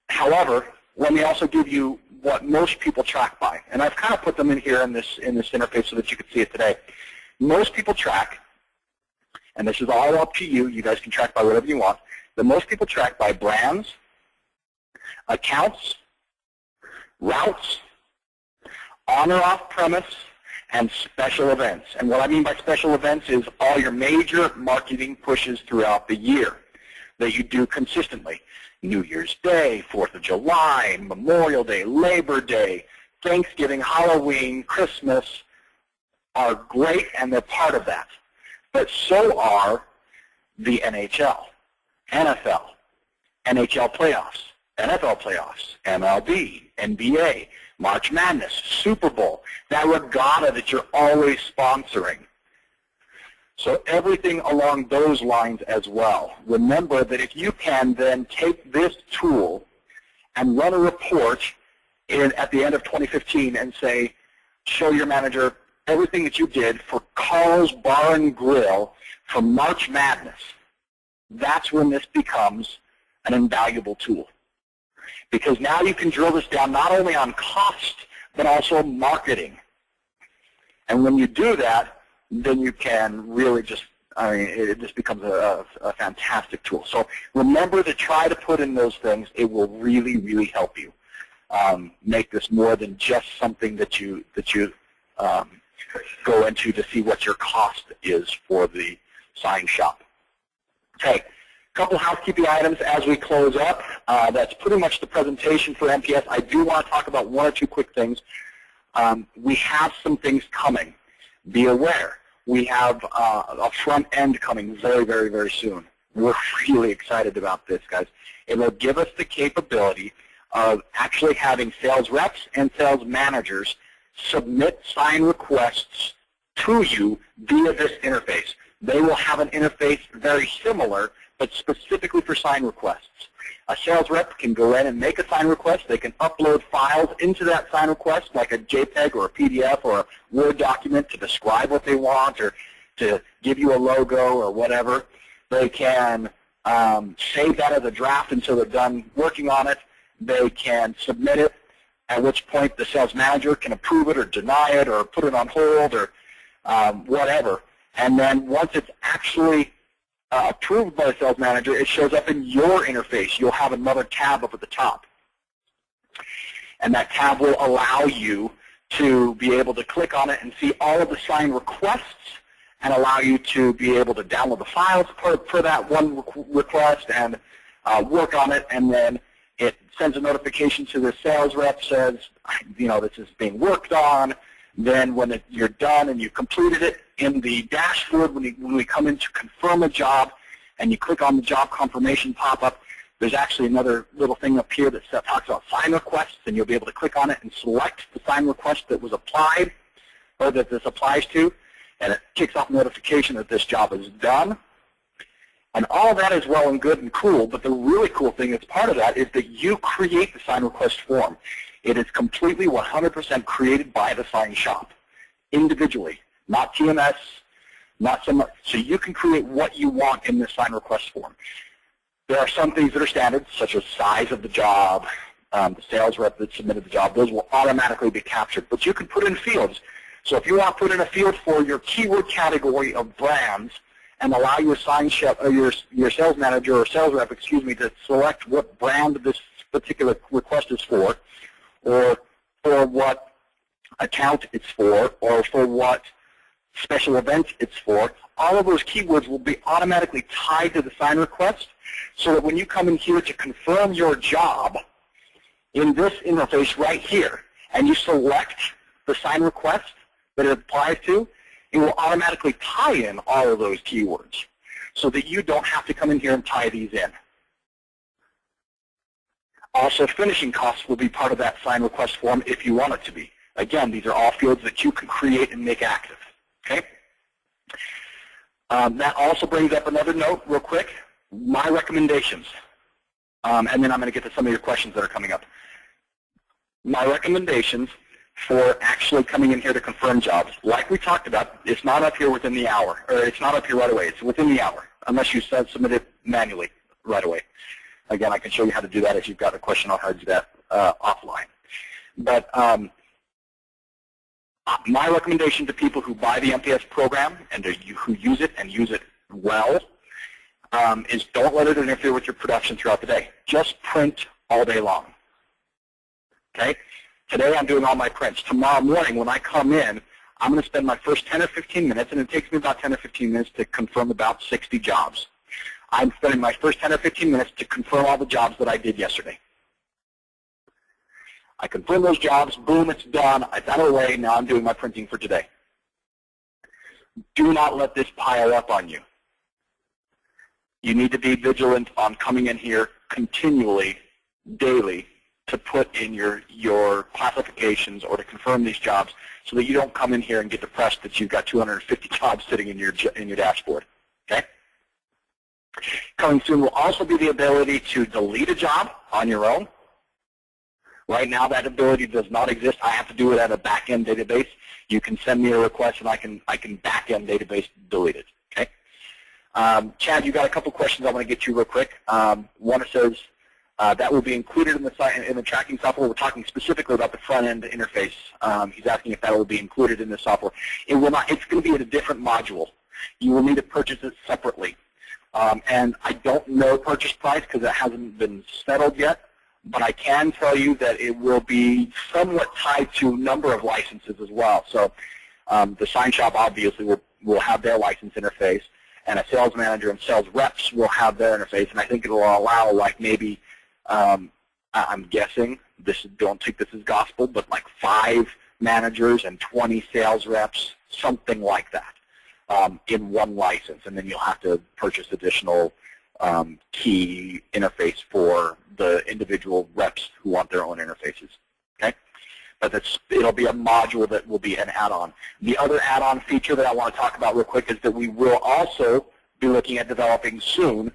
However, let me also give you what most people track by, and I've kind of put them in here in this interface so that you can see it today. Most people track, and this is all up to you. You guys can track by whatever you want. But most people track by brands, accounts, routes, on or off premise, and special events. And what I mean by special events is all your major marketing pushes throughout the year that you do consistently. New Year's Day, 4th of July, Memorial Day, Labor Day, Thanksgiving, Halloween, Christmas are great, and they're part of that. But so are the NHL, NFL, NHL playoffs, NFL playoffs, MLB, NBA, March Madness, Super Bowl, that regatta that you're always sponsoring. So everything along those lines as well. Remember that if you can then take this tool and run a report at the end of 2015 and say, show your manager everything that you did for Carl's Bar and Grill for March Madness, that's when this becomes an invaluable tool. Because now you can drill this down not only on cost, but also marketing. And when you do that, then you can really just, it just becomes a fantastic tool. So remember to try to put in those things. It will really, really help you make this more than just something that you go into to see what your cost is for the sign shop. Okay, a couple housekeeping items as we close up. That's pretty much the presentation for MPS. I do want to talk about one or two quick things. We have some things coming. Be aware. We have a front end coming very, very, very soon. We're really excited about this, guys. It will give us the capability of actually having sales reps and sales managers submit sign requests to you via this interface. They will have an interface very similar, but specifically for sign requests. A sales rep can go in and make a sign request. They can upload files into that sign request, like a JPEG or a PDF or a Word document to describe what they want or to give you a logo or whatever. They can save that as a draft until they're done working on it. They can submit it, at which point the sales manager can approve it or deny it or put it on hold or whatever. And then once it's actually approved by the sales manager, it shows up in your interface. You'll have another tab up at the top. And that tab will allow you to be able to click on it and see all of the sign requests and allow you to be able to download the files for that one request and work on it. And then it sends a notification to the sales rep, says, you know, this is being worked on. Then when you're done and you completed it, in the dashboard, when we come in to confirm a job and you click on the job confirmation pop-up, there's actually another little thing up here that talks about sign requests, and you'll be able to click on it and select the sign request that was applied or that this applies to, and it kicks off notification that this job is done. And all that is well and good and cool, but the really cool thing that's part of that is that you create the sign request form. It is completely 100% created by the sign shop, individually, not TMS, not so much. So you can create what you want in this sign request form. There are some things that are standard, such as size of the job, the sales rep that submitted the job. Those will automatically be captured, but you can put in fields. So if you want to put in a field for your keyword category of brands and allow your sign shop, or your sales manager or sales rep, excuse me, to select what brand this particular request is for, or for what account it's for, or for what special event it's for, all of those keywords will be automatically tied to the sign request, so that when you come in here to confirm your job in this interface right here, and you select the sign request that it applies to, it will automatically tie in all of those keywords, so that you don't have to come in here and tie these in. Also, finishing costs will be part of that sign request form if you want it to be. Again, these are all fields that you can create and make active. Okay? That also brings up another note real quick, my recommendations. And then I'm going to get to some of your questions that are coming up. My recommendations for actually coming in here to confirm jobs, like we talked about, it's not up here within the hour, or it's not up here right away. It's within the hour, unless you submit it manually right away. Again, I can show you how to do that if you've got a question on how to do that offline. But my recommendation to people who buy the MPS program and who use it and use it well is don't let it interfere with your production throughout the day. Just print all day long. Okay? Today I'm doing all my prints. Tomorrow morning when I come in, I'm going to spend my first 10 or 15 minutes, and it takes me about 10 or 15 minutes to confirm about 60 jobs. I'm spending my first 10 or 15 minutes to confirm all the jobs that I did yesterday. I confirm those jobs, boom, it's done, it's out of the way, now I'm doing my printing for today. Do not let this pile up on you. You need to be vigilant on coming in here continually, daily, to put in your classifications or to confirm these jobs so that you don't come in here and get depressed that you've got 250 jobs sitting in your dashboard. Okay? Coming soon will also be the ability to delete a job on your own. Right now, that ability does not exist. I have to do it at a back-end database. You can send me a request, and I can back-end database delete it. Okay. Chad, you got a couple questions I want to get to real quick. One says that will be included in the tracking software. We're talking specifically about the front-end interface. He's asking if that will be included in the software. It will not. It's going to be in a different module. You will need to purchase it separately. And I don't know purchase price because it hasn't been settled yet. But I can tell you that it will be somewhat tied to number of licenses as well. So the sign shop obviously will have their license interface, and a sales manager and sales reps will have their interface, and I think it will allow like maybe, I'm guessing, don't take this as gospel, but like 5 managers and 20 sales reps, something like that, in one license, and then you'll have to purchase additional key interface for the individual reps who want their own interfaces. Okay, but it'll be a module that will be an add-on. The other add-on feature that I want to talk about real quick is that we will also be looking at developing soon.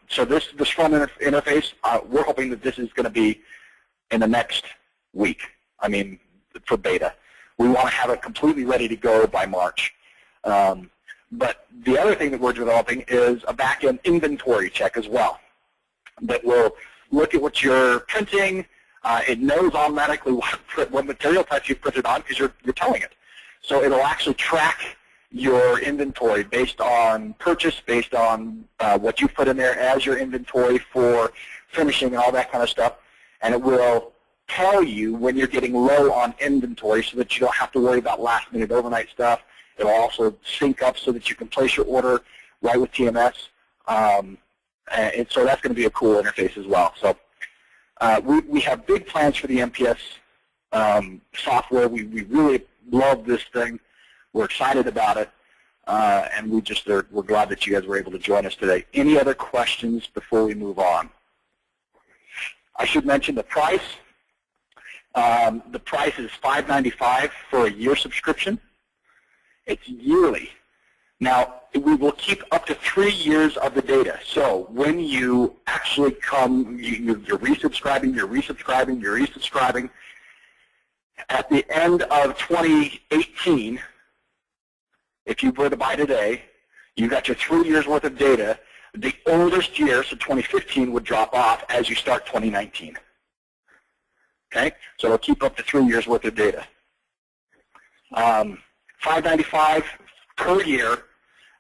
So this front interface, we're hoping that this is going to be in the next week. I mean, for beta. We want to have it completely ready to go by March. But the other thing that we're developing is a back-end inventory check as well that will look at what you're printing. It knows automatically what material types you've printed on because you're telling it. So it'll actually track your inventory based on purchase, based on what you put in there as your inventory for finishing and all that kind of stuff. And it will tell you when you're getting low on inventory so that you don't have to worry about last-minute overnight stuff. It'll also sync up so that you can place your order right with TMS. And so that's going to be a cool interface as well. So we have big plans for the MPS software. We really love this thing. We're excited about it. And we're glad that you guys were able to join us today. Any other questions before we move on? I should mention the price. The price is $5.95 for a year subscription. It's yearly. Now, we will keep up to 3 years of the data. So when you actually come, you're resubscribing, you're resubscribing, you're resubscribing. At the end of 2018, if you were to buy today, you got your 3 years worth of data. The oldest year, so 2015, would drop off as you start 2019. Okay, so it'll keep up to 3 years worth of data. $5.95 per year,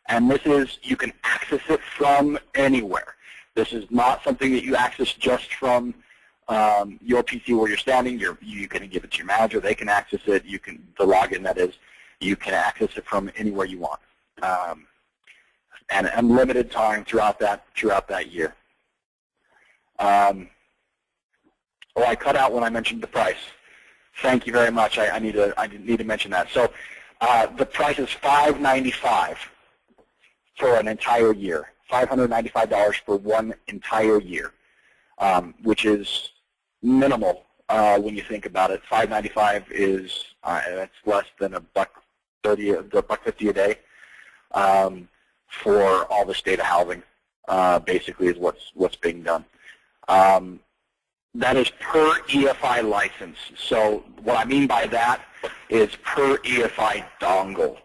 and this is, you can access it from anywhere. This is not something that you access just from your PC where you're standing. You can give it to your manager. They can access it. You can, the login that is, you can access it from anywhere you want. And unlimited time throughout that year. Oh, I cut out when I mentioned the price. Thank you very much. I need to mention that. So the price is $5.95 for an entire year. $595 for one entire year, which is minimal when you think about it. $5.95 is that's less than $1.50 a day for all this data housing. Basically, is what's being done. That is per EFI license. So what I mean by that is per EFI dongle.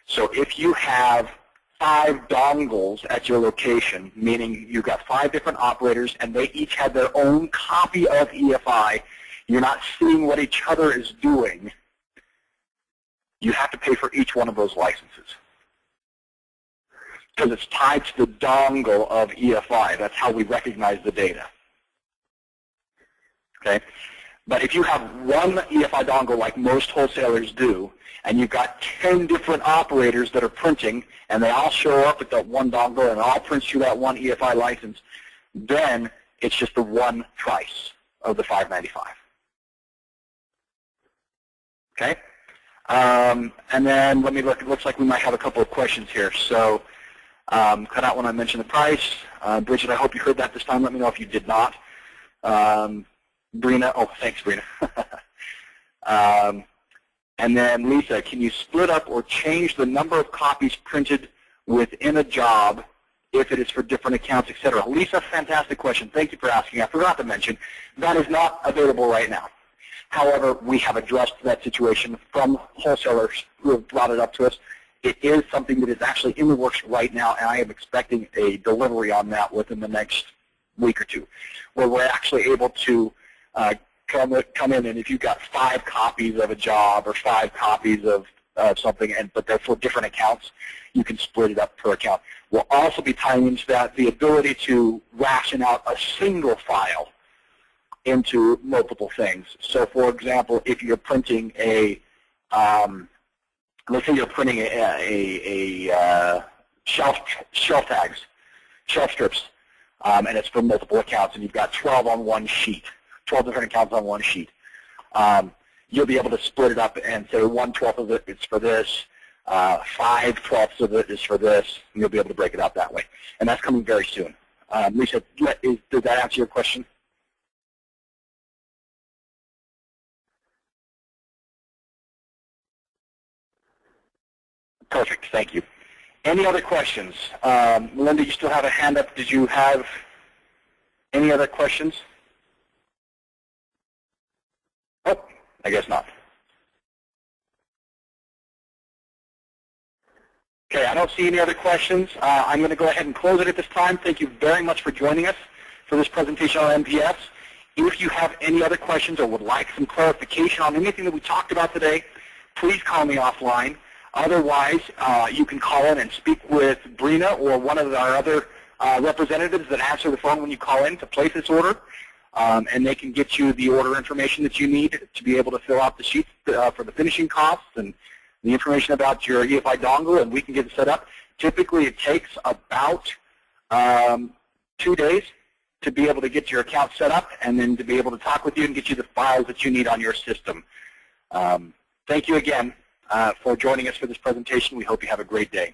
So if you have 5 dongles at your location, meaning you've got 5 different operators and they each have their own copy of EFI, you're not seeing what each other is doing, you have to pay for each one of those licenses. Because it's tied to the dongle of EFI. That's how we recognize the data. Okay? But if you have one EFI dongle like most wholesalers do, and you've got 10 different operators that are printing, and they all show up at that one dongle and all print through that one EFI license, then it's just the one price of the $5.95. Okay? And then let me look. It looks like we might have a couple of questions here. So cut out when I mentioned the price. Bridget, I hope you heard that this time. Let me know if you did not. Brina, oh, thanks, Brina. And then Lisa, can you split up or change the number of copies printed within a job if it is for different accounts, etc.? Lisa, fantastic question. Thank you for asking. I forgot to mention that is not available right now. However, we have addressed that situation from wholesalers who have brought it up to us. It is something that is actually in the works right now, and I am expecting a delivery on that within the next week or two, where we're actually able to come in, and if you've got 5 copies of a job or 5 copies of something, but they're for different accounts, you can split it up per account. We'll also be tying into that the ability to ration out a single file into multiple things. So, for example, if you're printing a let's say you're printing a shelf tags, shelf strips, and it's for multiple accounts, and you've got 12 on one sheet, 12 different accounts on one sheet. You'll be able to split it up and say 1/12 of it is for this, 5/12 of it is for this, and you'll be able to break it out that way. And that's coming very soon. Lisa, did that answer your question? Perfect, thank you. Any other questions? Melinda, you still have a hand up. Did you have any other questions? Oh, I guess not. Okay, I don't see any other questions. I'm going to go ahead and close it at this time. Thank you very much for joining us for this presentation on MPS. If you have any other questions or would like some clarification on anything that we talked about today, please call me offline. Otherwise, you can call in and speak with Brina or one of our other representatives that answer the phone when you call in to place this order, and they can get you the order information that you need to be able to fill out the sheets for the finishing costs and the information about your EFI dongle, and we can get it set up. Typically, it takes about 2 days to be able to get your account set up and then to be able to talk with you and get you the files that you need on your system. Thank you again for joining us for this presentation. We hope you have a great day.